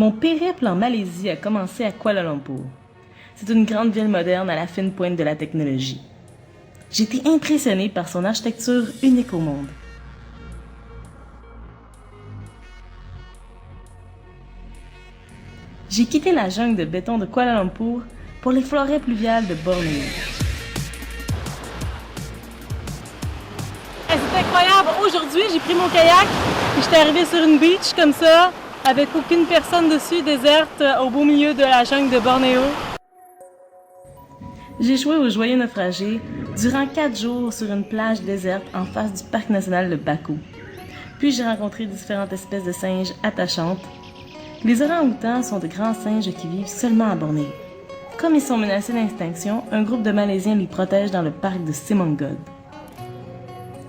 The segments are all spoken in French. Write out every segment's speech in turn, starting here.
Mon périple en Malaisie a commencé à Kuala Lumpur. C'est une grande ville moderne à la fine pointe de la technologie. J'ai été impressionnée par son architecture unique au monde. J'ai quitté la jungle de béton de Kuala Lumpur pour les forêts pluviales de Bornéo. C'est incroyable! Aujourd'hui, j'ai pris mon kayak et j'étais arrivée sur une beach comme ça, avec aucune personne dessus, déserte, au beau milieu de la jungle de Bornéo. J'ai joué au joyeux naufragé durant 4 jours sur une plage déserte en face du parc national de Baku. Puis j'ai rencontré différentes espèces de singes attachantes. Les orang-outans sont de grands singes qui vivent seulement à Bornéo. Comme ils sont menacés d'extinction, un groupe de Malaisiens les protège dans le parc de Semangod.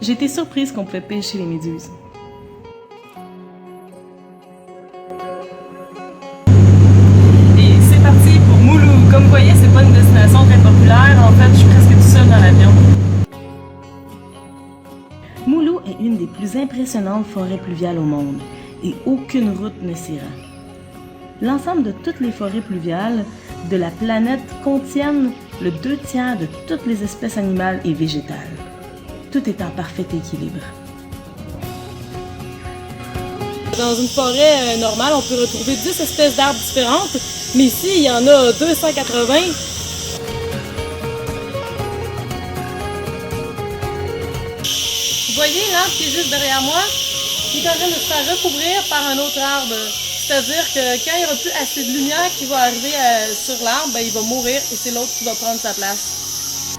J'ai été surprise qu'on pouvait pêcher les méduses. Et c'est parti pour Moulou. Comme vous voyez, c'est pas une destination très populaire. En fait, je suis presque tout seul dans l'avion. Moulou est une des plus impressionnantes forêts pluviales au monde et aucune route ne s'y rend. L'ensemble de toutes les forêts pluviales de la planète contiennent le 2/3 de toutes les espèces animales et végétales. Tout est en parfait équilibre. Dans une forêt normale, on peut retrouver 10 espèces d'arbres différentes, mais ici, il y en a 280. Vous voyez l'arbre qui est juste derrière moi? Il est en train de se faire recouvrir par un autre arbre. C'est-à-dire que quand il n'y aura plus assez de lumière qui va arriver sur l'arbre, il va mourir et c'est l'autre qui va prendre sa place.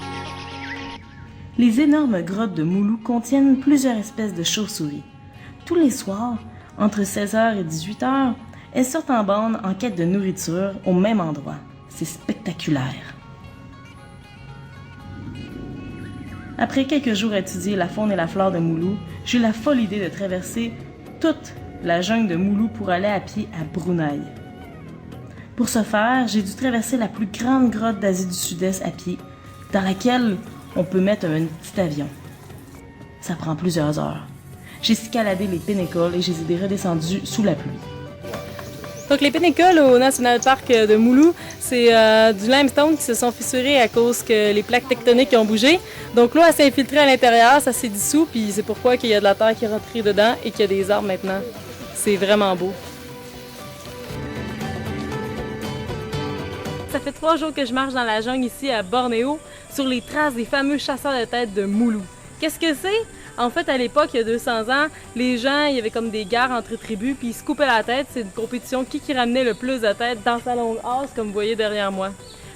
Les énormes grottes de Moulou contiennent plusieurs espèces de chauves-souris. Tous les soirs, entre 16h et 18h, elles sortent en bande en quête de nourriture au même endroit. C'est spectaculaire. Après quelques jours à étudier la faune et la flore de Moulou, j'ai eu la folle idée de traverser toute la jungle de Moulou pour aller à pied à Brunei. Pour ce faire, j'ai dû traverser la plus grande grotte d'Asie du Sud-Est à pied, dans laquelle on peut mettre un petit avion. Ça prend plusieurs heures. J'ai escaladé les pinnacles et je les ai redescendus sous la pluie. Donc les pinnacles au National Park de Moulou, c'est du limestone qui se sont fissurés à cause que les plaques tectoniques ont bougé. Donc l'eau s'est infiltrée à l'intérieur, ça s'est dissous, puis c'est pourquoi qu'il y a de la terre qui est rentrée dedans et qu'il y a des arbres maintenant. C'est vraiment beau. Ça fait 3 jours que je marche dans la jungle ici à Bornéo, sur les traces des fameux chasseurs de tête de Moulou. Qu'est-ce que c'est? En fait, à l'époque, il y a 200 ans, les gens, il y avait comme des guerres entre tribus, puis ils se coupaient la tête. C'est une compétition qui ramenait le plus de têtes dans sa longue hache, comme vous voyez derrière moi.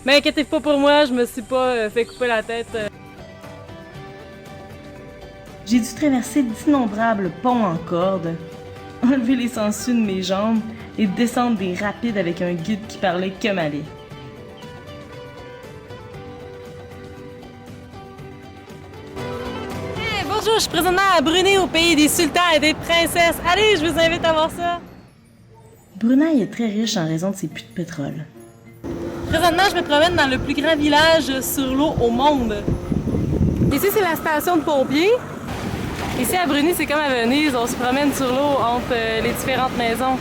Mais inquiétez-vous pas pour moi, je me suis pas fait couper la tête. J'ai dû traverser d'innombrables ponts en corde, enlever les sangsues de mes jambes et descendre des rapides avec un guide qui parlait que malais. Bonjour, je suis présentement à Brunei, au pays des sultans et des princesses. Allez, je vous invite à voir ça. Brunei est très riche en raison de ses puits de pétrole. Présentement, je me promène dans le plus grand village sur l'eau au monde. Ici, c'est la station de pompiers. Ici, à Brunei, c'est comme à Venise, on se promène sur l'eau entre les différentes maisons.